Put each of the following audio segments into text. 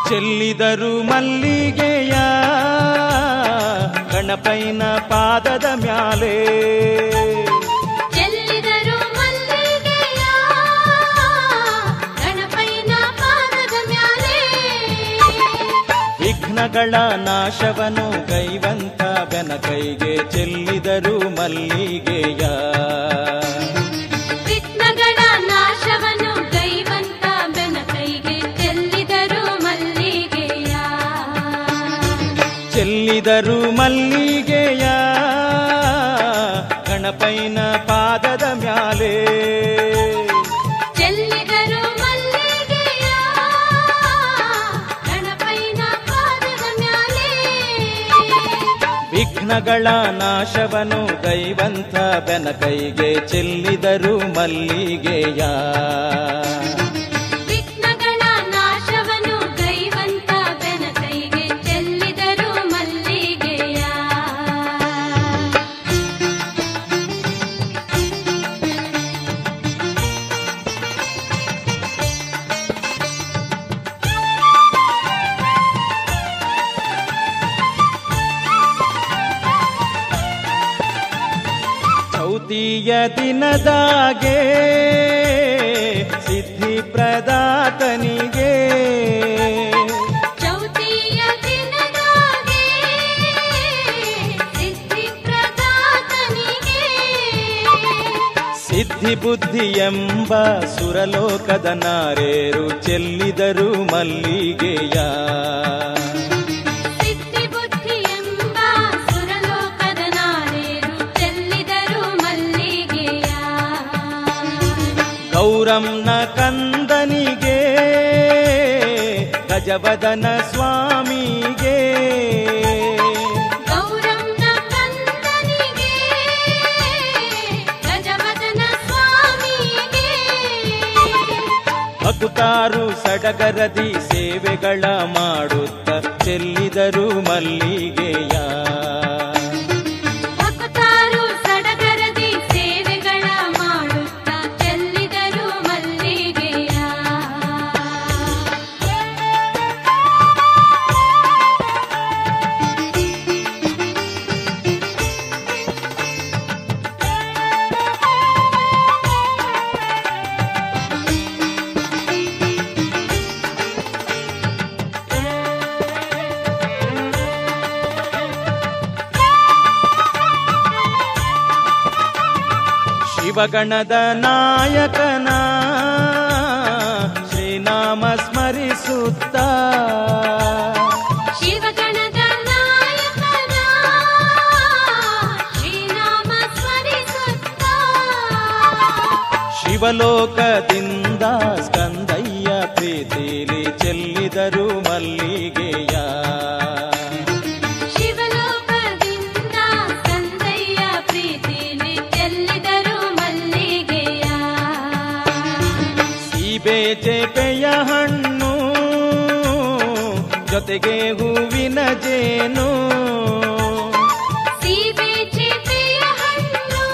ಚೆಲ್ಲಿದರು ಮಲ್ಲಿಗೆಯ ಗಣಪೈನ ಪಾದದ ಮ್ಯಾಲೆ, ಚೆಲ್ಲಿದರು ಮಲ್ಲಿಗೆಯ ಗಣಪೈನ ಪಾದದ ಮ್ಯಾಲೆ. ವಿಘ್ನಗಳ ನಾಶವನು ಕೈವಂತ ಬೆನಕೈಗೆ ಚೆಲ್ಲಿದರು ಮಲ್ಲಿಗೆಯ. ವಿಘ್ನಗಳ ನಾಶವನು ಕೈವಂತ ಬೆನಕೈಗೆ ಚೆಲ್ಲಿದರು ಮಲ್ಲಿಗೆಯ. ಚೆಲ್ಲಿದರು ಮಲ್ಲಿಗೆಯ ಗಣಪೈನ ಪಾದದ ಮ್ಯಾಲೆ, ಚೆಲ್ಲಿದರು ಮಲ್ಲಿಗೆಯ ಗಣಪೈನ ಪಾದದ ಮ್ಯಾಲೆ. ವಿಘ್ನಗಳ ನಾಶವನು ಕೈವಂತ ಬೆನಕೈಗೆ ಚೆಲ್ಲಿದರು ಮಲ್ಲಿಗೆಯ. ವಿಘ್ನಗಳ ನಾಶವನು ಕೈವಂತ ಬೆನಕೈಗೆ ಚೆಲ್ಲಿದರು ಮಲ್ಲಿಗೆಯ. ಚೌತಿಯ ದಿನದಾಗೆ ಸಿದ್ಧಿ ಪ್ರದಾತನಿಗೆ, ಚೌತಿಯ ದಿನದಾಗೆ ಸಿದ್ಧಿ ಪ್ರದಾತನಿಗೆ. ಸಿದ್ಧಿ ಬುದ್ಧಿ ಎಂಬ ಸುರಲೋಕದ ನಾರೇರು ಚೆಲ್ಲಿದರು ಮಲ್ಲಿಗೆಯ. ಸಿದ್ಧಿ ಬುದ್ಧಿ ಎಂಬ ಸುರಲೋಕದ ನಾರೇರು ಚೆಲ್ಲಿದರು ಮಲ್ಲಿಗೆಯ. ಗೌರಮ್ನ ಕಂದನಿಗೆ ಗಜವದನ ಸ್ವಾಮಿಗೆ, ಗೌರಮ್ನ ಕಂದನಿಗೆ ಗಜವದನ ಸ್ವಾಮಿಗೆ. ಭಕ್ತಾರು ಸಡಗರದಿ ಸೇವೆಗಳ ಮಾಡುತ್ತ ಚೆಲ್ಲಿದರು ಮಲ್ಲಿಗೆಯ. ಭಕ್ತಾರು ಸಡಗರದಿ ಸೇವೆಗಳ ಮಾಡುತ್ತ ಚೆಲ್ಲಿದರು ಮಲ್ಲಿಗೆಯ. ಶಿವಗಣದ ನಾಯಕನ ಶ್ರೀನಾಮ ಸ್ಮರಿಸುತ್ತ, ಶಿವಗಣದ ನಾಯಕನ ಶ್ರೀನಾಮ ಸ್ಮರಿಸುತ್ತ. ಶಿವಲೋಕದಿಂದ ಸ್ಕಂದಯ್ಯ ಪ್ರೀತಿಲಿ ಚೆಲ್ಲಿದರು ಮಲ್ಲಿಗೆಯ. ಶಿವಲೋಕದಿಂದ ಸ್ಕಂದಯ್ಯ ಪ್ರೀತಿಲಿ ಚೆಲ್ಲಿದರು ಮಲ್ಲಿಗೆಯ. ಸೀಬೆಜೆಪೆಯ ಹಣ್ಣು ಜೊತೆಗೆ ಹೂವಿನ ಜೇನು, ಸೀಬೆ ಚಿಪೆಯ ಹಣ್ಣು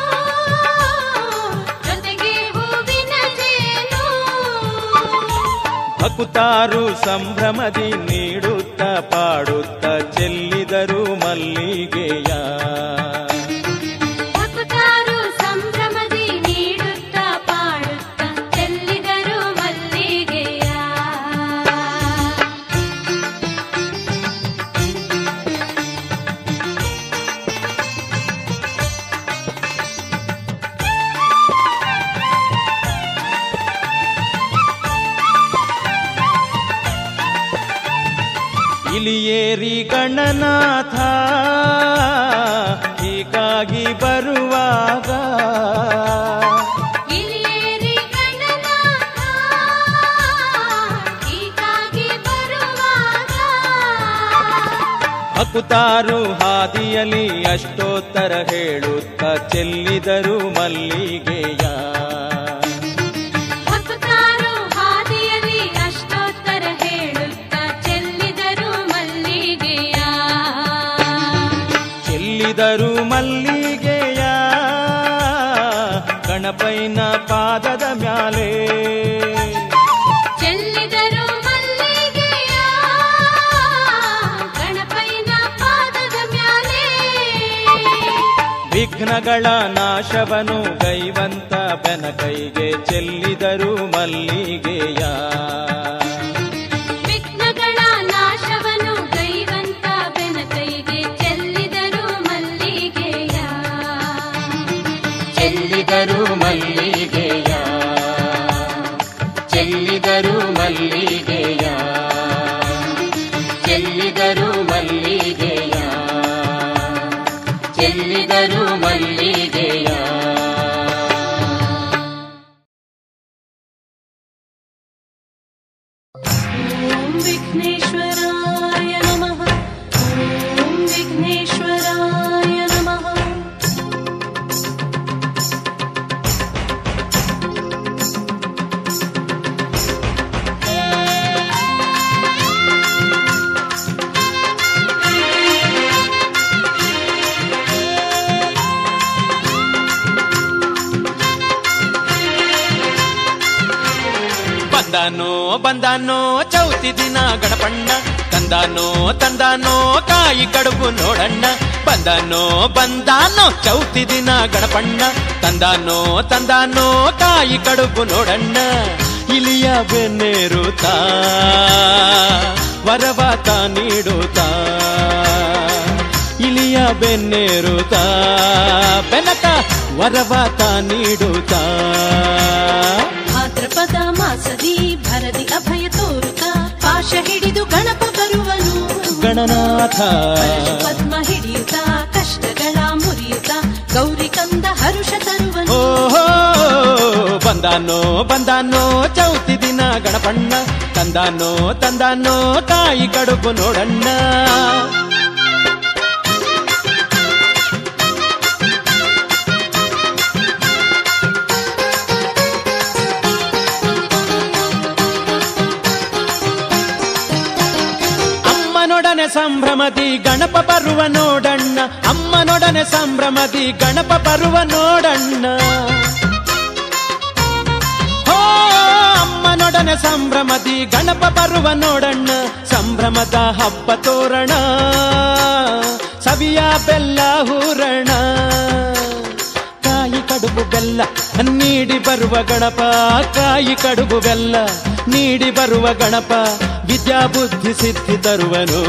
ಜೊತೆಗೆ ಹೂವಿನ ಜೇನು. ಭಕ್ತಾರು ಸಂಭ್ರಮದಿ ನೀಡುತ್ತ ಪಾಡುತ್ತ ಚೆಲ್ಲಿದರು ಮಲ್ಲಿಗೆಯ. ಭಕ್ತಾರು ಸಂಭ್ರಮದಿ ನೀಡುತ್ತ ಪಾಡುತ್ತ ಚೆಲ್ಲಿದರು ಮಲ್ಲಿಗೆಯ. ಇಲಿಯೇರಿ ಗಣನಾಥ ಹೀಗಾಗಿ ಬರುವಾಗ, ಇಲಿಯೇರಿ ಗಣನಾಥ ಹೀಗಾಗಿ ಬರುವಾಗ. ಭಕ್ತಾರು ಹಾದಿಯಲ್ಲಿ ಅಷ್ಟೋತ್ತರ ಹೇಳುತ್ತ ಚೆಲ್ಲಿದರು ಮಲ್ಲಿಗೆಯ. ಭಕ್ತಾರು ಹಾದಿಯಲ್ಲಿ ಅಷ್ಟೋತ್ತರ ಹೇಳುತ್ತ ಚೆಲ್ಲಿದರು ಮಲ್ಲಿಗೆಯ. ಚೆಲ್ಲಿದರು ಮಲ್ಲಿಗೆಯ ಗಣಪೈನ ಪಾದದ ಮ್ಯಾಲೆ, ಚೆಲ್ಲಿದರು ಮಲ್ಲಿಗೆಯ ವಿಘ್ನಗಳ ನಾಶವನು ಗೈವಂತ ಬೆನಕೈಗೆ ಚೆಲ್ಲಿದರು ಮಲ್ಲಿಗೆಯ. ವಿಘ್ನಗಳ ನಾಶವನು ಗೈವಂತ ಬೆನಕೈಗೆ ಚೆಲ್ಲಿದರು ಮಲ್ಲಿಗೆಯ. ಚೆಲ್ಲಿದರು ಮಲ್ಲಿಗೆಯ, ಚೆಲ್ಲಿದರು ಮಲ್ಲಿಗೆಯ, ಚೆಲ್ಲಿದರು ಮಲ್ಲಿಗೆಯ, ಚೆಲ್ಲಿದರು ಮಲ್ಲಿಗೆಯ. ಓಂ ವಿಘ್ನೇಶ್ವರಾಯ ನಮಃ. ಓಂ ವಿಘ್ನೇಶ್ವರಾಯ ನಮಃ. ಬಂದಾನೋ ಬಂದಾನೋ ಚೌತಿ ದಿನ ಗಣಪಣ್ಣ, ತಂದಾನೋ ತಂದಾನೋ ಕಾಯಿ ಕಡುಬು ನೋಡಣ್ಣ. ಬಂದಾನೋ ಬಂದಾನೋ ಚೌತಿ ದಿನ ಗಣಪಣ್ಣ, ತಂದಾನೋ ತಂದಾನೋ ಕಾಯಿ ಕಡುಬು ನೋಡಣ್ಣ. ಇಲಿಯ ಬೆನ್ನೇರುತ್ತಾ ವರವಾತ ನೀಡುತ್ತಾ, ಇಲಿಯ ಬೆನ್ನೇರುತ್ತಾ ಬೆನಕ ವರವಾತ ನೀಡುತ್ತಾ. ಭಾದ್ರಪದ ಮಾಸದಿ ಭರದಿ ಅಭಯ ತೋರುತ್ತ, ಪಾಶ ಹಿಡಿದು ಗಣಪ ಬರುವನು ಗಣನಾಥ. ಪದ್ಮ ಹಿಡಿಯುತ್ತ ಕಷ್ಟಗಳ ಮುರಿಯುತ್ತ, ಗೌರಿ ಕಂದ ಹರುಷ ತರುವನು. ಓಹೋ ಬಂದಾನೋ ಬಂದಾನೋ ಚೌತಿ ದಿನ ಗಣಪಣ್ಣ, ತಂದಾನೋ ತಂದಾನೋ ಕಾಯಿ ಕಡುಬು ನೋಡಣ್ಣ. ಅಮ್ಮನೊಡನೆ ಸಂಭ್ರಮದಿ ಗಣಪ ಬರುವ ನೋಡಣ್ಣ, ಅಮ್ಮನೊಡನೆ ಸಂಭ್ರಮದಿ ಗಣಪ ಬರುವ ನೋಡಣ್ಣ. ಹೋ ಅಮ್ಮನೊಡನೆ ಸಂಭ್ರಮದಿ ಗಣಪ ಬರುವ ನೋಡಣ್ಣ. ಸಂಭ್ರಮದ ಹಬ್ಬ ತೋರಣ, ಸವಿಯ ಬೆಲ್ಲ ಹೂರಣ. ಕಾಯಿ ಕಡುಬು ಬೆಲ್ಲ ನೀಡಿ ಬರುವ ಗಣಪ, ಕಾಯಿ ಕಡುಬು ಬೆಲ್ಲ ನೀಡಿ ಬರುವ ಗಣಪ. ವಿದ್ಯಾ ಬುದ್ಧಿ ಸಿದ್ಧಿ ತರುವನು,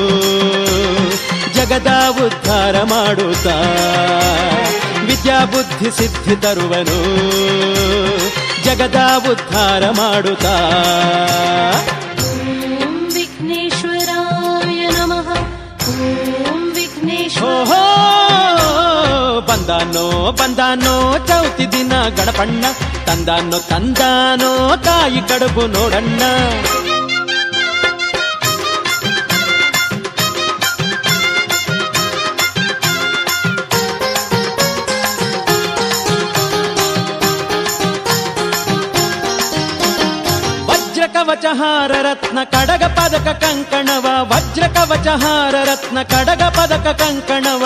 ಜಗದ ಉದ್ಧಾರ ಮಾಡುತ್ತಾ. ವಿದ್ಯಾ ಬುದ್ಧಿ ಸಿದ್ಧಿ ತರುವನು, ಜಗದ ಉದ್ಧಾರ ಮಾಡುತ್ತಾ. ಓಂ ವಿಘ್ನೇಶ್ವರಾಯ ನಮಃ. ಓಂ ವಿಘ್ನೇಶ್ವರ. ಓಹೋ ಬಂದಾನೋ ಬಂದಾನೋ ಚೌತಿ ದಿನ ಗಣಪಣ್ಣ, ತಂದಾನೋ ತಂದಾನೋ ಕಾಯಿ ಕಡುಬು ನೋಡಣ್ಣ. ವಜ್ರ ಕವಚಹಾರ ರತ್ನ ಕಡಗ ಪದಕ ಕಂಕಣವ, ವಜ್ರ ಕವಚಹಾರ ರತ್ನ ಕಡಗ ಪದಕ ಕಂಕಣವ.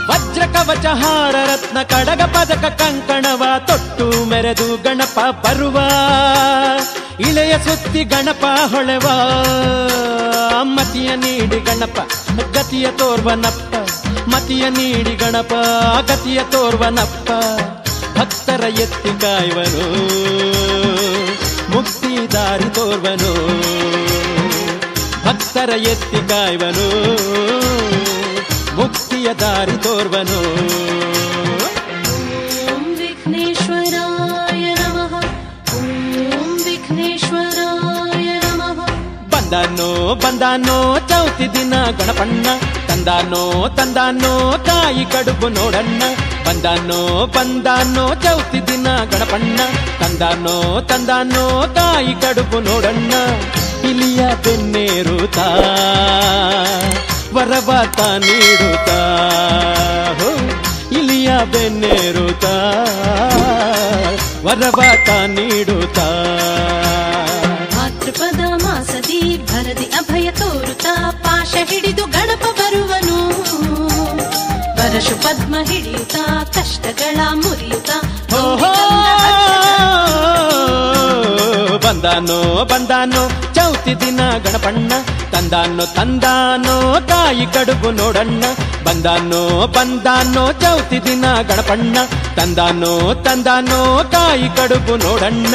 ವಜ್ರ ಕವಚಹಾರ ರತ್ನ ಕಡಗ ಪದಕ ಕಂಕಣವ ತೊಟ್ಟು ಮೆರೆದು ಗಣಪ ಬರುವ. ಇಳೆಯ ಸುತ್ತಿ ಗಣಪ ಹೊಳೆವ, ಮತಿಯ ನೀಡಿ ಗಣಪ ಗತಿಯ ತೋರ್ವನಪ್ಪ. ಮತಿಯ ನೀಡಿ ಗಣಪ ಗತಿಯ ತೋರ್ವನಪ್ಪ. ಭಕ್ತರ ಎತ್ತಿ ಕಾಯುವನು, ಮುಕ್ತಿ ದಾರಿ ತೋರ್ವನು. ಭಕ್ತರ ಎತ್ತಿ ಕಾಯುವನು, ಮುಕ್ತಿಯ ದಾರಿ ತೋರ್ವನು. ಓಂ ವಿಘ್ನೇಶ್ವರಾಯ ನಮಃ. ಓಂ ವಿಘ್ನೇಶ್ವರಾಯ ನಮಃ. ಬಂದಾನೋ ಬಂದಾನೋ ಚೌತಿ ದಿನ ಗಣಪಣ್ಣ, ತಂದಾನೋ ತಂದಾನೋ ಕಾಯಿ ಕಡುಬು ನೋಡಣ್ಣ. ಬಂದಾನೋ ಬಂದಾನೋ ಚೌತಿ ದಿನ ಗಣಪಣ್ಣ, ತಂದಾನೋ ತಂದಾನೋ ಕಾಯಿ ಕಡುಬು ನೋಡಣ್ಣ. ಇಲಿಯ ಬೆನ್ನೇರುತ್ತಾ ವರವಾತ ನೀಡುತ್ತಾ, ಇಲಿಯ ಬೆನ್ನೇರುತ್ತಾ ವರವಾತ ನೀಡುತ್ತಾ. ಭಾದ್ರಪದ ಮಾಸದಿ ಭರದಿ ಅಭಯ ತೋರುತ್ತ, ಪಾಶ ಹಿಡಿದು ಗಣಪ ಬರುವನು. ಪರಶು ಪದ್ಮ ಹಿಡಿಯುತ್ತ ಕಷ್ಟಗಳ ಮುರಿಯುತ್ತ, ಬಂದಾನೋ ಬಂದಾನೋ ಚೌತಿ ಚೌತಿ ದಿನ ಗಣಪಣ್ಣ ತಂದಾನೋ ತಂದಾನೋ ತಾಯಿ ಕಡುಬು ನೋಡಣ್ಣ ಬಂದಾನೋ ಬಂದಾನೋ ಚೌತಿ ದಿನ ಗಣಪಣ್ಣ ತಂದಾನೋ ತಂದಾನೋ ತಾಯಿ ಕಡುಬು ನೋಡಣ್ಣ.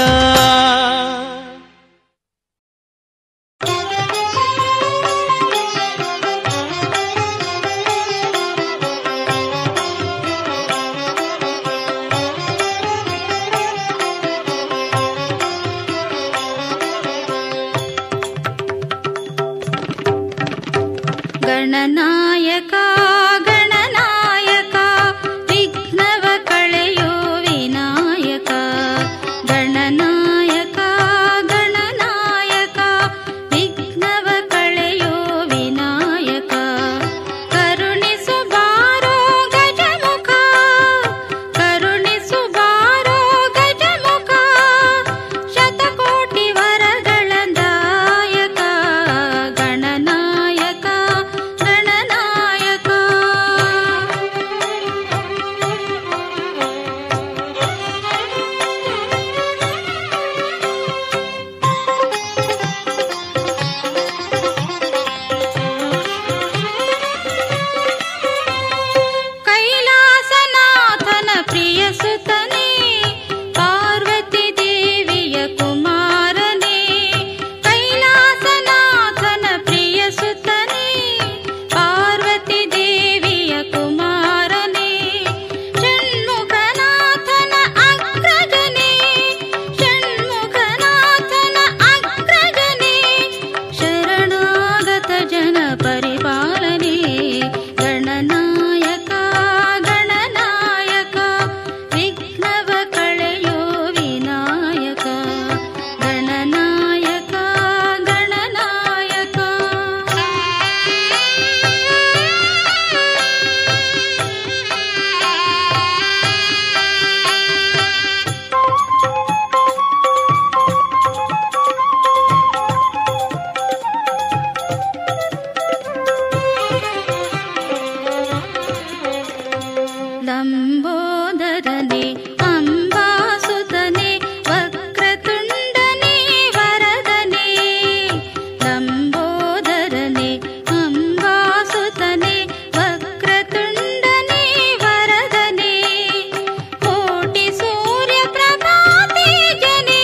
ಗಣನಾಯಕ ಗಣನಾಯಕ ವಿಘ್ನವ ಕಳೆಯೋ ವಿನಾಯಕ ಗಣನಾಯಕ ಗಣನಾಯಕ ವಿಘ್ನವ ಕಳೆಯೋ ವಿನಾಯಕ ಕರುಣಿಸು ಬಾರೋ ಗಜಮುಖ ಕರುಣಿಸು ಬಾರೋ ಗಜಮುಖ ಶತಕೋಟಿ ವರಗಳದಾಯಕ ಗಣನಾಯಕ ಕೈಲಾಸನಾಥನ ಪ್ರಿಯ ಸುತನೇ ಪಾರ್ವತಿ ದೇವಿಯ ಕುಮಾರನೇ ಕೈಲಾಸನಾಥನ ಪ್ರಿಯ ಸುತನೇ ಪಾರ್ವತಿ ದೇವಿಯ ಕುಮಾರನೇ ಷಣ್ಮುಖನಾಥನ ಅಗ್ರಜನೇ ಷಣ್ಮುಖನಾಥನ ಅಗ್ರಜನೇ ಶರಣಾಗತ ಜನ ಪರಿಪಾಲನೆ ಗಣನಾಯಕ ಗಣನಾಯಕ ವಿಘ್ನವ ಕಳೆಯೋ ವಿನಾಯಕ ಗಣನಾಯಕ ಗಣನಾಯಕ ಲಂಬೋದರನೇ ಅಂಬಾಸುತನೇ ವಕ್ರತುಂಡನೇ ವರದನೇ ಲಂಬೋದರನೇ ಅಂಬಾಸುತನೇ ವಕ್ರತುಂಡನೇ ವರದನೇ ಕೋಟಿ ಸೂರ್ಯ ಪ್ರಭಾತೇಜನೇ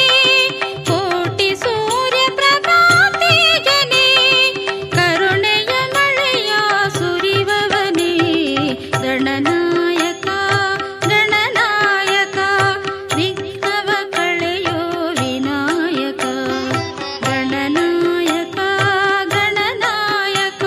ಕೋಟಿ ಸೂರ್ಯ ಪ್ರಭಾತೇಜನೇ ಕರುಣೆಯ ಮಳೆಯ ಸುರಿವವನೇ ಗಣನಾಯಕ ಗಣನಾಯಕ ವಿಘ್ನವ ಕಳೆಯೋ ವಿನಾಯಕ ಗಣನಾಯಕ ಗಣನಾಯಕ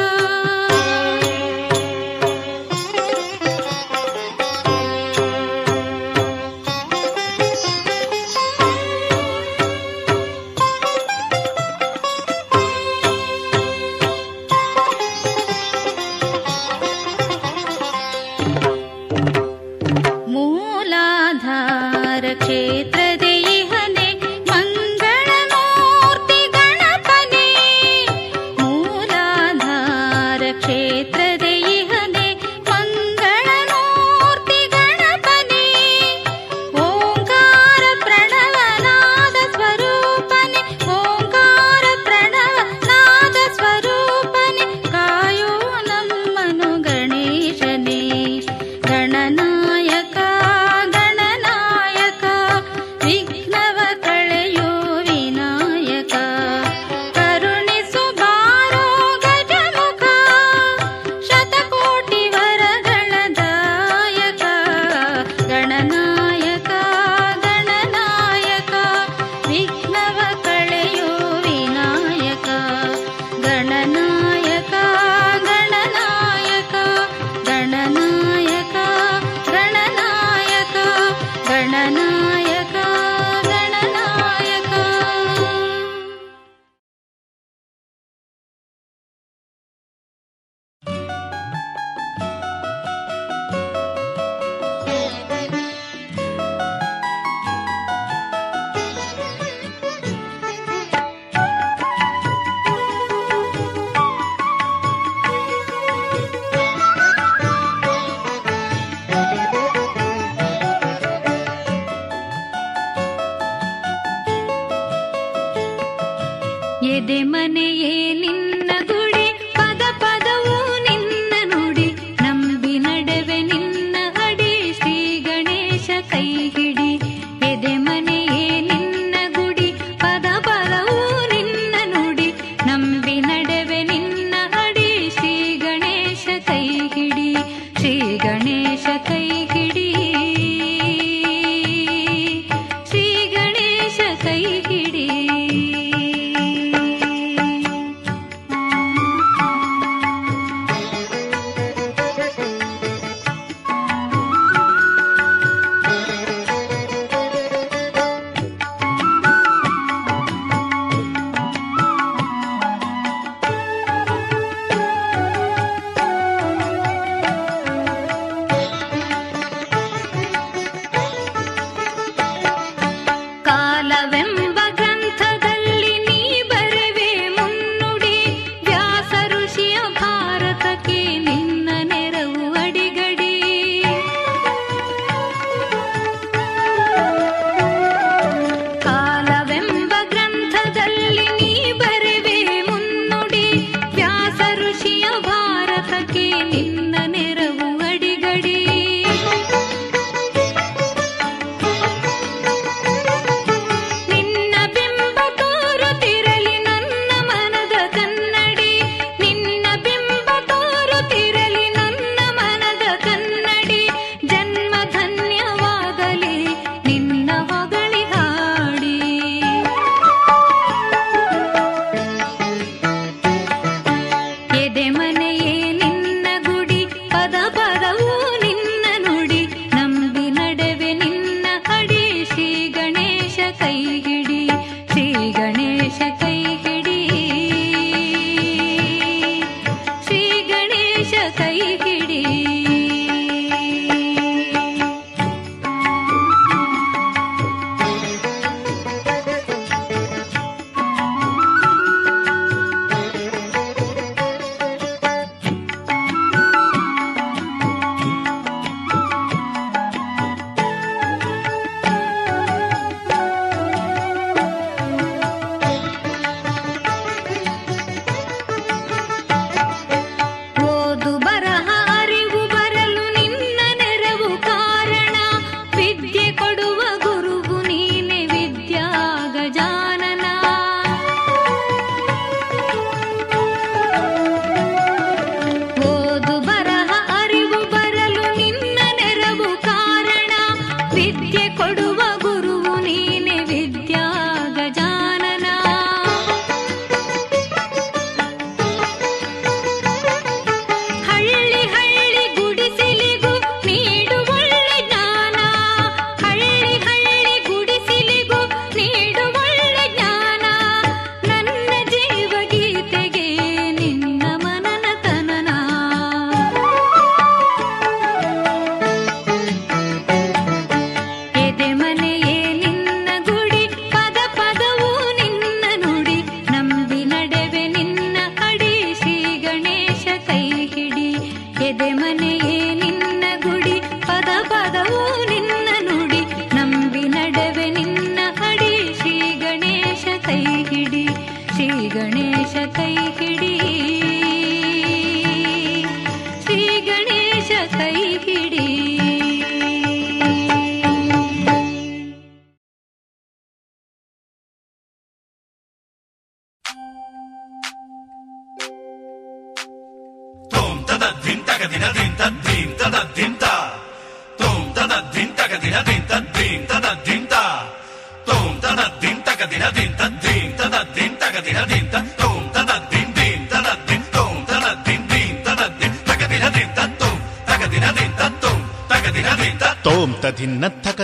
ಮೂಲಾಧಾರ ಕ್ಷೇತ್ರದ ಇಹನೆ ಮಂಗಳಮೂರ್ತಿ ಗಣಪನೇ ಮೂಲಾಧಾರ ಕ್ಷೇತ್ರದ ಇಹನೆ ಮಂಗಳಮೂರ್ತಿ ಗಣಪನೇ ಓಂಕಾರ ಪ್ರಣವನಾದ ಸ್ವರೂಪನೆ ಓಂಕಾರ ಪ್ರಣವನಾದ ಸ್ವರೂಪನೆ ಕಾಯೋ ನಮ್ಮನು ಗಣೇಶನೇ ಗಣನಾಯಕ ಗಣನಾಯಕ ಕೈ ಹಿಡಿ.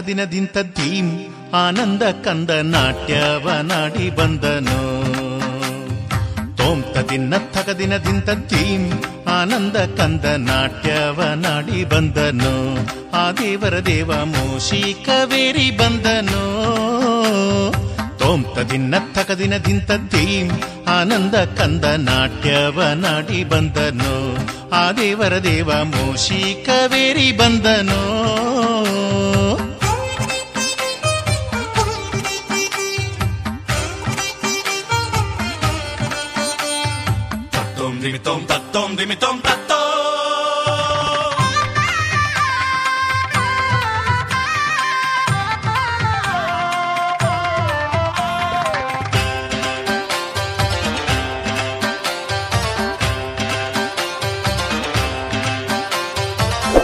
ದಿನದಿಂದ ಧೀಂ ಆನಂದ ಕಂದ ನಾಟ್ಯವನಾಡಿ ಬಂದನು. ತೋಂತ ದಿನತ್ತಕ ದಿನದಿಂದ ಧೀಂ ಆನಂದ ಕಂದ ನಾಟ್ಯವನಾಡಿ ಬಂದನು. ಆ ದೇವರ ದೇವ ಮೂಷಿಕವೇರಿ ಬಂದನು. ತೋಂತ ದಿನತ್ತಕ ದಿನದಿಂದ ಧೀಂ ಆನಂದ ಕಂದ ನಾಟ್ಯವನಾಡಿ ಬಂದನು. ಆ ದೇವರ ದೇವ ಮೂಷಿಕವೇರಿ ಬಂದನು. Dimittom tattom dimittom tattom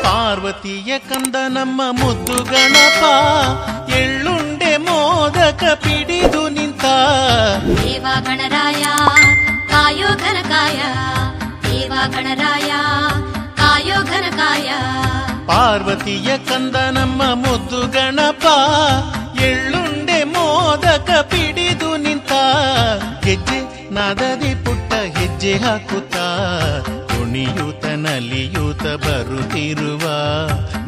ಪಾರ್ವತಿಯ ಕಂದ ನಮ್ಮ ಮುದ್ದು ಗಣಪ ಎಳ್ಳುಂಡೆ ಮೋದಕ ಪಿಡಿದು ನಿಂತ. ದೇವ ಗಣರಾಯ ಕಾಯೋ ಘನಕಾಯ, ದೇವ ಗಣರಾಯ ಕಾಯೋ ಘನಕಾಯ. ಪಾರ್ವತಿಯ ಕಂದ ನಮ್ಮ ಮುದ್ದು ಗಣಪ ಎಳ್ಳುಂಡೆ ಮೋದಕ ಪಿಡಿದು ನಿಂತ. ಗೆಜ್ಜೆ ನಾದದಿ ಪುಟ್ಟ ಹೆಜ್ಜೆ ಹಾಕುತ್ತಾ ಕುಣಿಯೂತ ನಲಿಯೂತ ಬರುತ್ತಿರುವ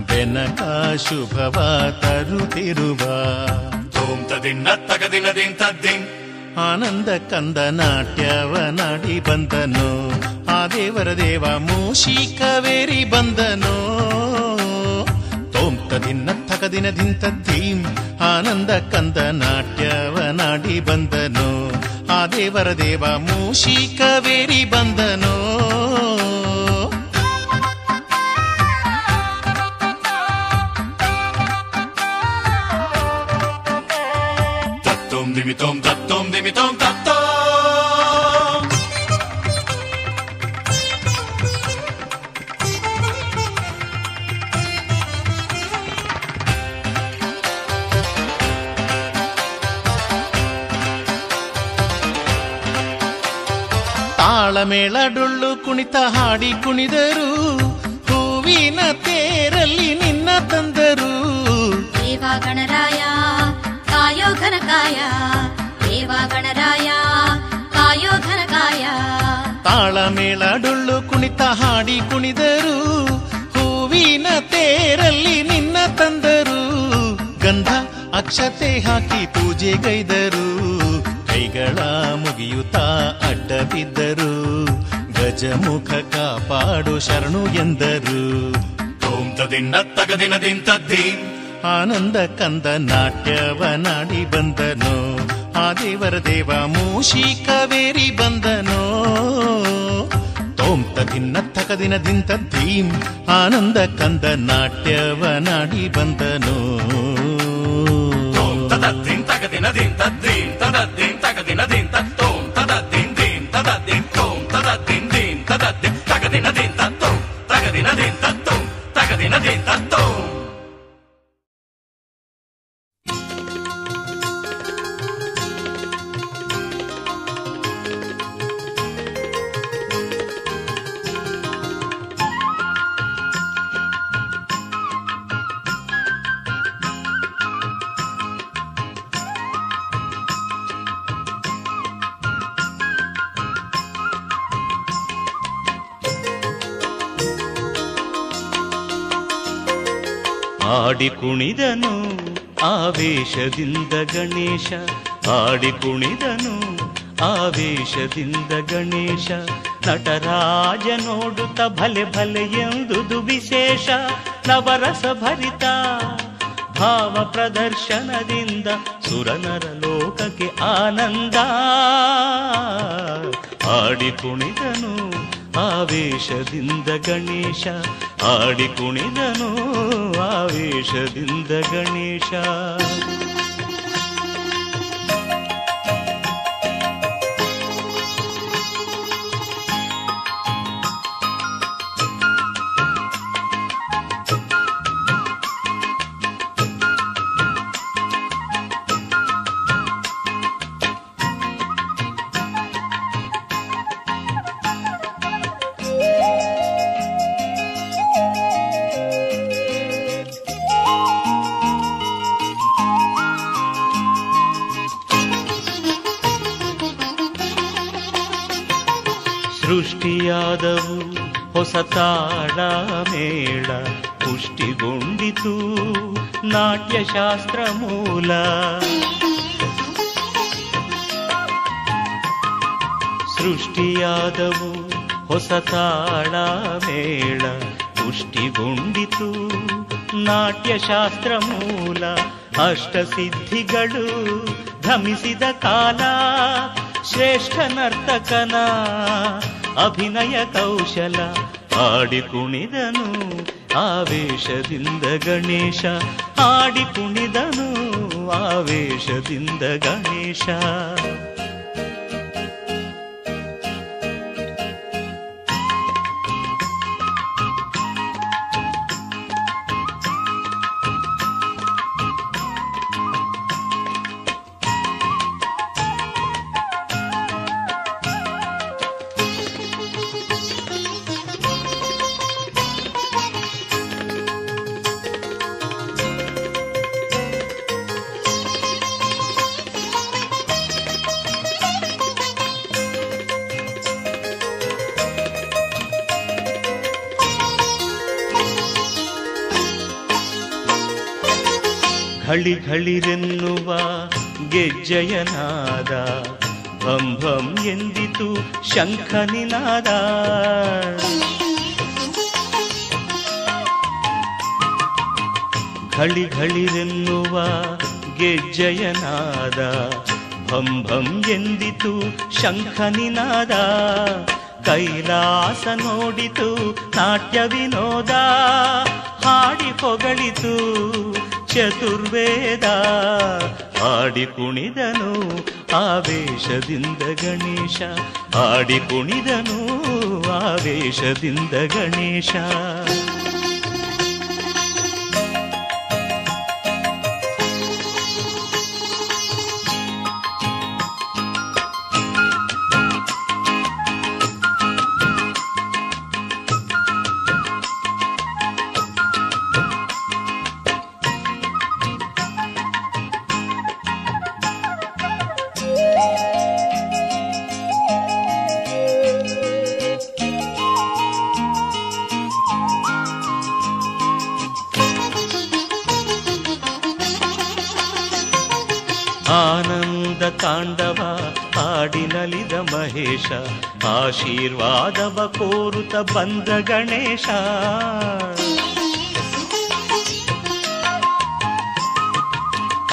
ಬೆನಕ ಶುಭವ ತರುತ್ತಿರುವ. ತೋಂತ ದಿನತ್ತಕ ದಿನದಿಂದ ದಿಂ ಆನಂದ ಕಂದ ನಾಟ್ಯವನಾಡಿ ಬಂದನು. ಆ ದೇವರ ದೇವ ಮೂಷಿಕವೇರಿ ಬಂದನು. ತೋಂತ ದಿನತ್ತಕ ದಿನದಿಂದ ಧೀಂ ಆನಂದ ಕಂದ ನಾಟ್ಯವನಾಡಿ ಬಂದನು. ಆ ದೇವರ ದೇವ ಮೂಷಿಕವೇರಿ ಬಂದನು. Dimittom tattom dimittom tattom ತಾಳಮೇಳ Dollu Kunitha ಹಾಡಿ ಕುಣಿದರು. ಹೂವಿನ ತೇರಲ್ಲಿ ನಿನ್ನ ತಂದರು. ದೇವ ಗಣರಾಯ ಕಾಯೋ ಘನಕಾಯ, ದೇವ ಗಣರಾಯ ಕಾಯೋ ಘನಕಾಯ. ತಾಳಮೇಳ ಡೊಳ್ಳು ಕುಣಿತ ಹಾಡಿ ಕುಣಿದರು, ಹೂವಿನ ತೇರಲ್ಲಿ ನಿನ್ನ ತಂದರು, ಗಂಧ ಅಕ್ಷತೆ ಹಾಕಿ ಪೂಜೆಗೈದರು, ಕೈಗಳ ಮುಗಿಯುತ್ತಾ ಅಡ್ಡ ಬಿದ್ದರು, ಗಜಮುಖ ಕಾಪಾಡು ಶರಣು ಎಂದರು. ತೋಂ ತದಿನ್ನ ತಗದಿನ ದಿಂತದ್ದೀಂ ಆನಂದ ಕಂದ ನಾಟ್ಯವನಾಡಿ ಬಂದನೋ, ಆ ದೇವರ ದೇವ ಮೂಷಿಕವೇರಿ ಬಂದನೋ. ತೋಂ ತದಿನ್ನ ತಗದಿನ ದಿಂತದ್ದೀಂ ಆನಂದ ಕಂದ ನಾಟ್ಯವನಾಡಿ ಬಂದನೋ. ತೋಂ ತದದ್ದೀಂ ತಗದಿನ ದಿಂತದ್ದೀಂ ತದದ್ದೀಂ ತಗದಿನ ದಿಂತ ತೋಂ ತದದ್ದೀಂ ದೀಂ ತದದ್ದೀಂ ತೋಂ ತದದ್ದೀಂ ದೀಂ ತದದ್ದೀಂ ತಗದಿನ ದಿಂತ ತೋಂ ತಗದಿನ ದಿಂತ ತೋಂ ತಗದಿನ ದಿಂತ ತೋಂ. ಆಡಿ ಕುಣಿದನು ಆವೇಶದಿಂದ ಗಣೇಶ, ಆಡಿ ಕುಣಿದನು ಆವೇಶದಿಂದ ಗಣೇಶ, ನಟರಾಜ ನೋಡುತ್ತ ಭಲೆ ಭಲೆ ಎಂದುದು ವಿಶೇಷ, ನವರಸ ಭರಿತ ಭಾವ ಪ್ರದರ್ಶನದಿಂದ ಸುರನರ ಲೋಕಕ್ಕೆ ಆನಂದ. ಆಡಿ ಕುಣಿದನು ಆವೇಶದಿಂದ ಗಣೇಶ, ಆಡಿ ಕುಣಿದನು ಆವೇಶದಿಂದ ಗಣೇಶ. ಸೃಷ್ಟಿಯಾದವು ಹೊಸ ತಾಳ ಮೇಳ, ಪುಷ್ಟಿಗೊಂಡಿತು ನಾಟ್ಯಶಾಸ್ತ್ರ ಮೂಲ. ಸೃಷ್ಟಿಯಾದವು ಹೊಸ ತಾಳ ಮೇಳ, ಪುಷ್ಟಿಗೊಂಡಿತು ನಾಟ್ಯಶಾಸ್ತ್ರ ಮೂಲ. ಅಷ್ಟಸಿದ್ಧಿಗಳು ಭ್ರಮಿಸಿದ ಕಾಲ, ಶ್ರೇಷ್ಠ ನರ್ತಕನ ಅಭಿನಯ ಕೌಶಲ. ಆಡಿ ಕುಣಿದನು ಆವೇಶದಿಂದ ಗಣೇಶ, ಆಡಿ ಕುಣಿದನು ಆವೇಶದಿಂದ ಗಣೇಶ. ಘಳಿ ಘಳಿರೆನ್ನುವ ಗೆಜ್ಜೆಯನಾದ, ಭಂ ಭಂ ಎಂದಿತು ಶಂಖನಿನಾದ. ಘಳಿ ಘಳಿರೆನ್ನುವ ಗೆಜ್ಜೆಯನಾದ, ಭಂ ಭಂ ಎಂದಿತು ಶಂಖನಿನಾದ. ಕೈಲಾಸ ನೋಡಿತು ನಾಟ್ಯ ವಿನೋದ, ಹಾಡಿ ಹೊಗಳಿತು ಚತುರ್ವೇದ. ಆಡಿ ಕುಣಿದನು ಆವೇಶದಿಂದ ಗಣೇಶ, ಆಡಿ ಕುಣಿದನು ಆವೇಶದಿಂದ ಗಣೇಶ. ಆನಂದ ತಾಂಡವ ಹಾಡಿನಲಿದ ಮಹೇಶ, ಆಶೀರ್ವಾದವ ಕೋರುತ್ತ ಬಂದ ಗಣೇಶ.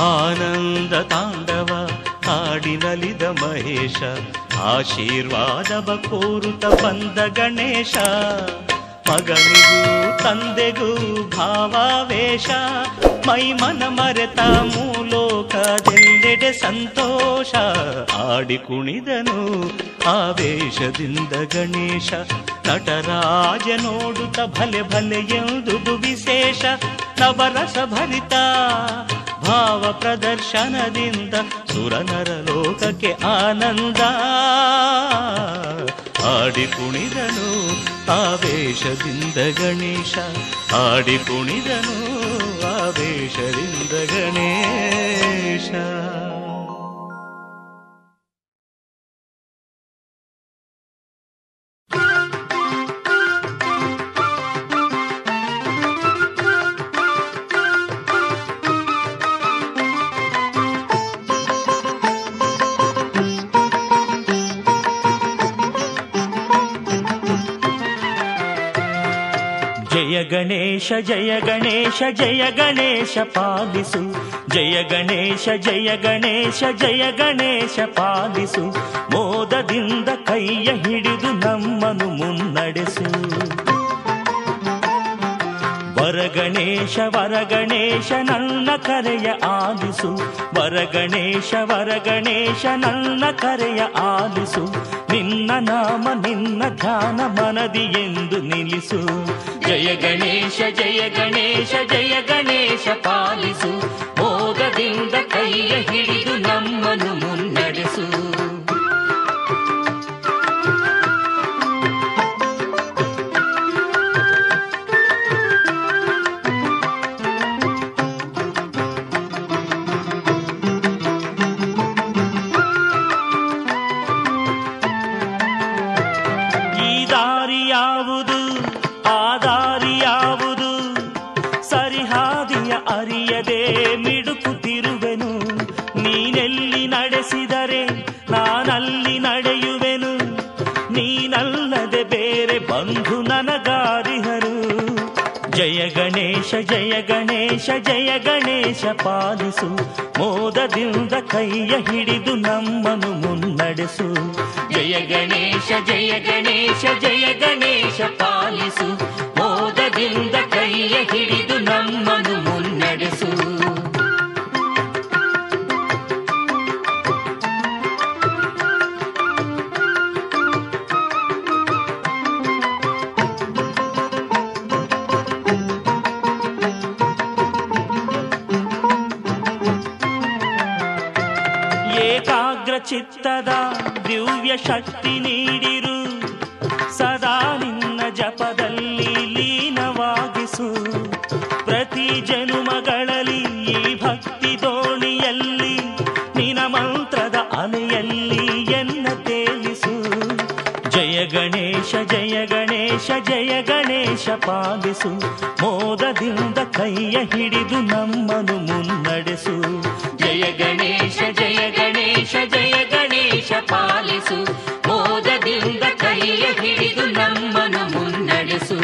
ಆನಂದ ತಾಂಡವ ಹಾಡಿನಲಿದ ಮಹೇಶ, ಆಶೀರ್ವಾದವ ಕೋರುತ್ತ ಬಂದ ಗಣೇಶ. ಮಗನಿಗೂ ತಂದೆಗೂ ಭಾವಾವೇಶ, ಮೈಮನ ಮರೆತ ಮೂಲೋಕದೆಲ್ಲೆಡೆ ಸಂತೋಷ. ಆಡಿ ಕುಣಿದನು ಆವೇಶದಿಂದ ಗಣೇಶ, ನಟರಾಜ ನೋಡುತ್ತ ಭಲೆ ಭಲೆ ಎಂದುದು ವಿಶೇಷ. ನವರಸ ಭರಿತ ಭಾವ ಪ್ರದರ್ಶನದಿಂದ ಸುರನರ ಲೋಕಕ್ಕೆ ಆನಂದ. ಆಡಿ ಕುಣಿದನು ಆವೇಶದಿಂದ ಗಣೇಶ, ಆಡಿ ಕುಣಿದನು ಆವೇಶದಿಂದ ಗಣೇಶ. ಜಯ ಗಣೇಶ ಜಯ ಗಣೇಶ ಜಯ ಗಣೇಶ ಪಾಲಿಸು, ಜಯ ಗಣೇಶ ಜಯ ಗಣೇಶ ಜಯ ಗಣೇಶ ಪಾಲಿಸು. ಮೋದದಿಂದ ಕೈಯ ಹಿಡಿದು ನಮ್ಮನು ಮುನ್ನಡೆಸು. ವರಗಣೇಶ ವರಗಣೇಶ ನನ್ನ ಕರೆಯ ಆಲಿಸು, ವರಗಣೇಶ ವರಗಣೇಶ ನನ್ನ ಕರೆಯ ಆಲಿಸು. ನಿನ್ನ ನಾಮ ನಿನ್ನ ಧ್ಯಾನ ಮನದಿ ಎಂದು ನಿಲ್ಲಿಸು. ಜಯ ಗಣೇಶ ಜಯ ಗಣೇಶ ಜಯ ಗಣೇಶ ಪಾಲಿಸು. ಮೋದದಿಂದ ಕೈಯ ಹಿಡಿದು ನಮ್ಮನು ಮುನ್ನಡೆಸು. ಅರಿಯದೆ ಮಿಡುಕುತ್ತಿರುವೆನು, ನೀನೆಲ್ಲಿ ನಡೆಸಿದರೆ ನಾನಲ್ಲಿ ನಡೆಯುವೆನು. ನೀನಲ್ಲದೆ ಬೇರೆ ಬಂಧು ನನಗಾರಿಹರು. ಜಯ ಗಣೇಶ ಜಯ ಗಣೇಶ ಜಯ ಗಣೇಶ ಪಾಲಿಸು. ಮೋದದಿಂದ ಕೈಯ ಹಿಡಿದು ನಮ್ಮನು ಮುನ್ನಡೆಸು. ಜಯ ಗಣೇಶ ಜಯ ಗಣೇಶ ಜಯ ಗಣೇಶ ಪಾಲಿಸು. ಮೋದದಿಂದ ಕೈಯ ಹಿಡಿದು ನಮ್ಮನು ಮುನ್ನಡೆಸು. ಏಕಾಗ್ರ ಚಿತ್ತದ ದಿವ್ಯ ಶಕ್ತಿ ನೀಡಿರು, ಸದಾ ನಿನ್ನ ಜಪದಲ್ಲಿ ಲೀನವಾಗಿಸು. ಪ್ರತಿ ಜನುಮಗಳಲ್ಲಿ ಈ ಭಕ್ತಿ ದೋಣಿಯಲ್ಲಿ ನಿನ ಮಂತ್ರದ ಅಲೆಯಲ್ಲಿ ಎನ್ನ ತೇಲಿಸು. ಜಯ ಗಣೇಶ ಜಯ ಗಣೇಶ ಜಯ ಗಣೇಶ ಪಾಲಿಸು. ಮೋದದಿಂದ ಕೈಯ ಹಿಡಿದು ನಮ್ಮನು ಮುನ್ನಡೆಸು. ಜಯ ಗಣೇಶ ಜಯ ಗಣೇಶ ಜಯ ಗಣೇಶ ಪಾಲಿಸು. ಮೋದದಿಂದ ಕೈಯ ಹಿಡಿದು ನಮ್ಮನು ಮುನ್ನಡೆಸು.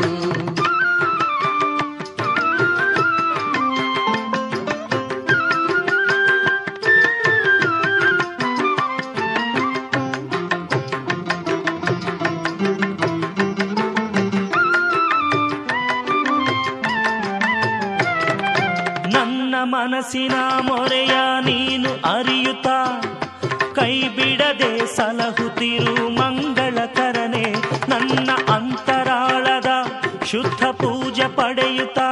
ನನ್ನ ಮನಸ್ಸಿನ ಮೊರೆಯ ನೀನು ಅರಿಯುತ್ತಾ, ಕೈ ಬಿಡದೆ ಸಲಹುತ್ತಿರು ಮಂಗಳಕರನೆ. ನನ್ನ ಅಂತರಾಳದ ಶುದ್ಧ ಪೂಜೆ ಪಡೆಯುತ್ತಾ,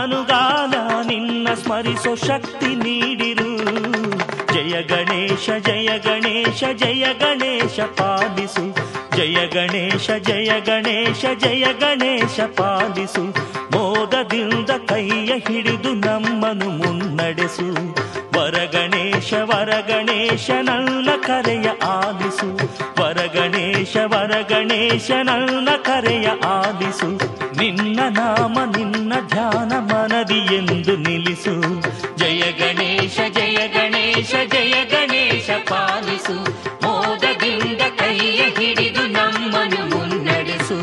ಅನುಗಾಲ ನಿನ್ನ ಸ್ಮರಿಸೋ ಶಕ್ತಿ ನೀಡಿರು. ಜಯ ಗಣೇಶ ಜಯ ಗಣೇಶ ಜಯ ಗಣೇಶ ಪಾಲಿಸು. ಜಯ ಗಣೇಶ ಜಯ ಗಣೇಶ ಜಯ ಗಣೇಶ ಪಾಲಿಸು. ಮೋದದಿಂದ ಕೈಯ ಹಿಡಿದು ನಮ್ಮನು ಮುನ್ನಡೆಸು. ವರಗಣೇಶ ವರಗಣೇಶ ನನ್ನ ಕರೆಯ ಆಲಿಸು. ವರಗಣೇಶ ವರ ಗಣೇಶ ನನ್ನ ಕರೆಯ ಆಲಿಸು, ನಿನ್ನ ನಾಮ ನಿನ್ನ ಧ್ಯಾನ ಮನದಿ ಎಂದು ನಿಲ್ಲಿಸು. ಜಯ ಗಣೇಶ ಜಯ ಗಣೇಶ ಜಯ ಗಣೇಶ ಪಾಲಿಸು, ಮೋದದಿಂದ ಕೈಯ ಹಿಡಿದು ನಮ್ಮನ್ನು ಮುನ್ನಡೆಸು.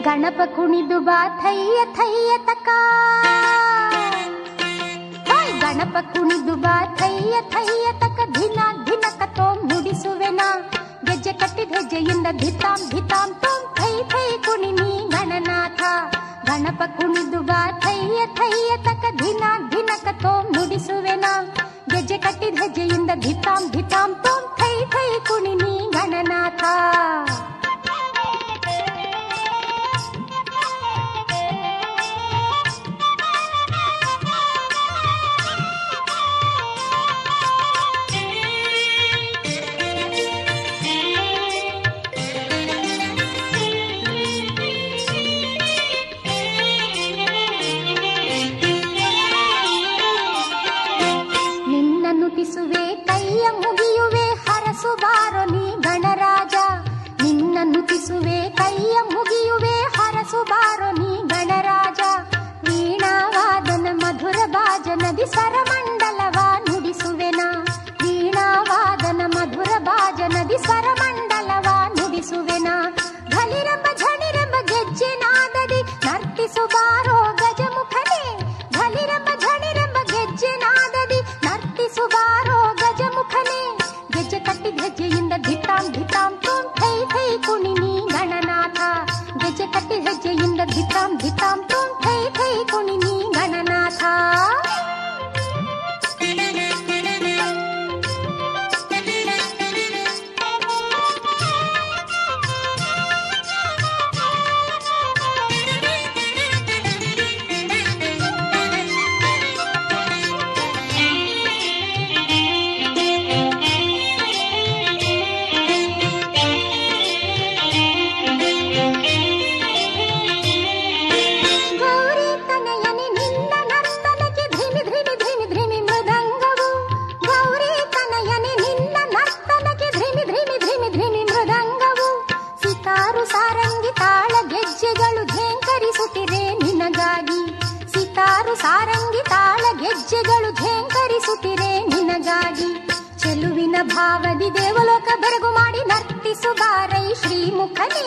ಗಣಪ ಕುಣಿದು ಬಾ ಥಯ್ಯ ಥಯ್ಯ ತಕ, ಗಣಪ ಕುಣಿದು ಬಾ ಥಯ್ಯ ಥಯ್ಯ ತಕ, ಧಿನ ಧಿನಕ ತೋಂ ನುಡಿಸುವೆನ, ಗೆಜ್ಜೆ ಕಟ್ಟಿದ ಹೆಜ್ಜೆಯಿಂದ ಧಿತಾಂ ಧಿತಾಂ ತೋಂ ಥೈ ಥೈ ಕುಣಿ ನೀ ಗಣನಾಥ. ಗಣಪ ಕುಣಿದು ಬಾ ಥಯ್ಯ ಥಯ್ಯ ತಕ, ಧಿನ ಧಿನಕ ತೋಂ ನುಡಿಸುವೆನ, ಗೆಜ್ಜೆ ಕಟ್ಟಿದ ಹೆಜ್ಜೆಯಿಂದ ಧಿತಾಂ ಧಿತಾಂ ತೋಂ ಥೈ ಥೈ ಕುಣಿ ನೀ ಗಣನಾಥ. ನುತಿಸುವೆ ಕೈಯ ಮುಗಿಯುವೆ ಹರಸು ಬಾರೋ ನೀ ಗಣರಾಜ, ನಿನ್ನ ನುತಿಸುವೆ ಕೈಯ ಮುಗಿಯುವೆ ಹರಸು ಬಾರೋ ನೀ ಗಣರಾಜ. ವೀಣಾವಾದನ ಮಧುರ ಭಾಜನದಿ ಸ್ವರಮಂಡಲವ ನುಡಿಸುವೆನ, ವೀಣಾವಾದನ ಮಧುರ ಭಾಜನದಿ ಸ್ವರಮಂಡಲವ ನುಡಿಸುವೆನ. ಘಲಿರಂಬ ಝಣಿರಂಬ ಗೆಜ್ಜೆ ನಾದದಿ ನರ್ತಿಸು ಬಾರೋ ಗಜಮುಖನೇ, ಘಲಿರಂಬ ಝಣಿರಂಬ ಗೆಜ್ಜೆ ನಾದದಿ ನರ್ತಿಸು ಬಾರೋ ಗಜಮುಖನೇ, ಗೆಜ್ಜೆ ಕಟ್ಟಿದ ಹೆಜ್ಜೆಯಿಂದ ಧಿತಾಂ ಧಿತಾಂ ತೋಂ ಥೈ ಥೈ ಕುಣಿ ನೀ ಗಣನಾಥ. ಗೆಜ್ಜೆ ಕಟ್ಟಿದ ಹೆಜ್ಜೆಯಿಂದ ಧಿತಾಂ ಧಿತಾಂ ತೋಂ ಥೈ ಥೈ ಕುಣಿ ನೀ ಗಣನಾಥ. ಸಾರಂಗಿ ತಾಳ ಗೆಜ್ಜೆಗಳು ಝೇಂಕರಿಸುತ್ತಿರೆ ನಿನಗಾಗಿ. ಚೆಲುವಿನ ಭಾವದಿ ದೇವಲೋಕ ಬೆರಗು ಮಾಡಿ ನರ್ತಿಸು ಬಾರೈ ಶ್ರೀಮುಖನೇ,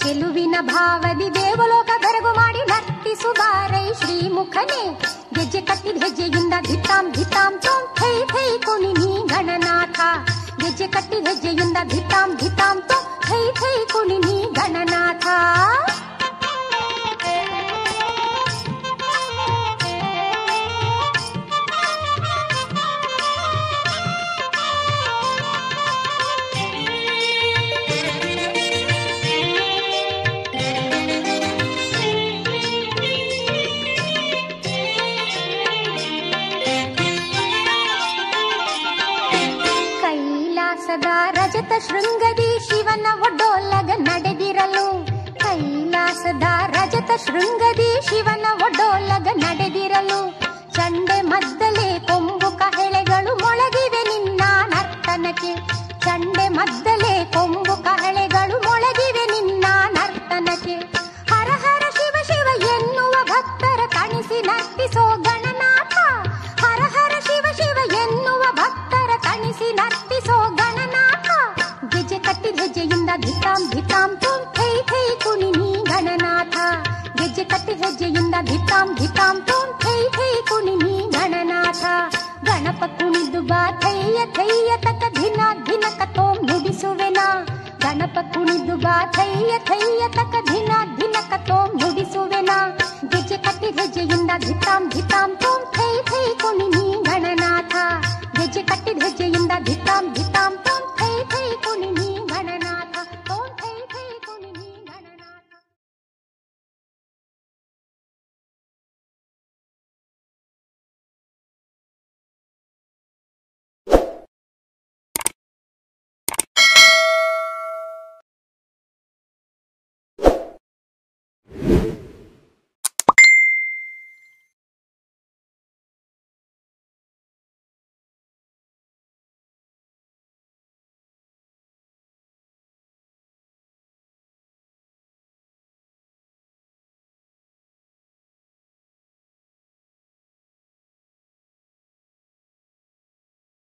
ಚೆಲುವಿನ ಭಾವದಿ ದೇವಲೋಕ ಬೆರಗು ಮಾಡಿ ನರ್ತಿಸು ಬಾರೈ ಶ್ರೀಮುಖನೇ. ಗೆಜ್ಜೆ ಕಟ್ಟಿದ ಹೆಜ್ಜೆಯಿಂದ ಧಿತಾಂ ಧಿತಾಂ ತೋಂ ಥೈ ಥೈ ಕುಣಿ ನೀ ಗಣನಾಥ. ಗೆಜ್ಜೆ ಕಟ್ಟಿದ ಹೆಜ್ಜೆಯಿಂದ ಧಿತಾಂ ಧಿತಾಂ ತೋಂ ಥೈ ಥೈ ಕುಣಿ ನೀ ಗಣನಾಥ. ರಜತ ಶೃಂಗದಿ ಶಿವನ ಒಡ್ಡೋಲಗ ನಡೆದಿರಲು, ಕೈಲಾಸದ ರಜತ ಶೃಂಗದಿ ಶಿವನ ಒಡ್ಡೋಲಗ ನಡೆದಿರಲು, ಚಂಡೆ ಮದ್ದಲೆ ಕೊಂಬು ಕಹಳೆಗಳು ಮೊಳಗಿವೆ ನಿನ್ನ ನರ್ತನಕ್ಕೆ, ಚಂಡೆ ಮದ್ದಲೆ ಕೊಂಬು ಕಹಳೆಗಳು ಮೊಳಗಿವೆ ನಿನ್ನ ನರ್ತನಕ್ಕೆ. ಹರ ಹರ ಶಿವ ಶಿವ ಎನ್ನುವ ಭಕ್ತರ ತಣಿಸಿ ನರ್ತಿಸೋ ಗಣನಾಥ, ಹರ ಹರ ಶಿವ ಶಿವ ಎನ್ನುವ ಭಕ್ತರ ತಣಿಸಿ ನರ್ತಿಸೋ ಗಣನಾಥ. ಗೆಜ್ಜೆ ಕಟ್ಟಿದ ಹೆಜ್ಜೆಯಿಂದ ಧಿತಾಂ ಧಿತಾಂ ತೋಂ ಥೈ ಥೈ ಕುಣಿ ನೀ ಗಣನಾಥ. ಗೆಜ್ಜೆ ಕಟ್ಟಿದ ಹೆಜ್ಜೆಯಿಂದ ಧಿತಾಂ ಧಿತಾಂ ತೋಂ ಥೈ ಥೈ ಕುಣಿ ನೀ ಗಣನಾಥ. ಗಣಪ ಕುಣಿದು ಬಾ ಥೈಯ ಥೈಯ ತಕ ಧಿನ ಧಿನಕ ತೋಂ ನುಡಿಸುವೆನ, ಗಣಪ ಕುಣಿದು ಬಾ ಥೈಯ ಥೈಯ ತಕ ಧಿನ ಧಿನಕ ತೋಂ ನುಡಿಸುವೆನ. ಗೆಜ್ಜೆ ಕಟ್ಟಿದ ಹೆಜ್ಜೆಯಿಂದ ಧಿತಾಂ ಧಿತಾಂ ತೋಂ ಥೈ ಥೈ ಕುಣಿ ನೀ ಗಣನಾಥ. ಗೆಜ್ಜೆ ಕಟ್ಟಿದ ಹೆಜ್ಜೆಯಿಂದ ಧಿತಾಂ ಧಿತಾಂ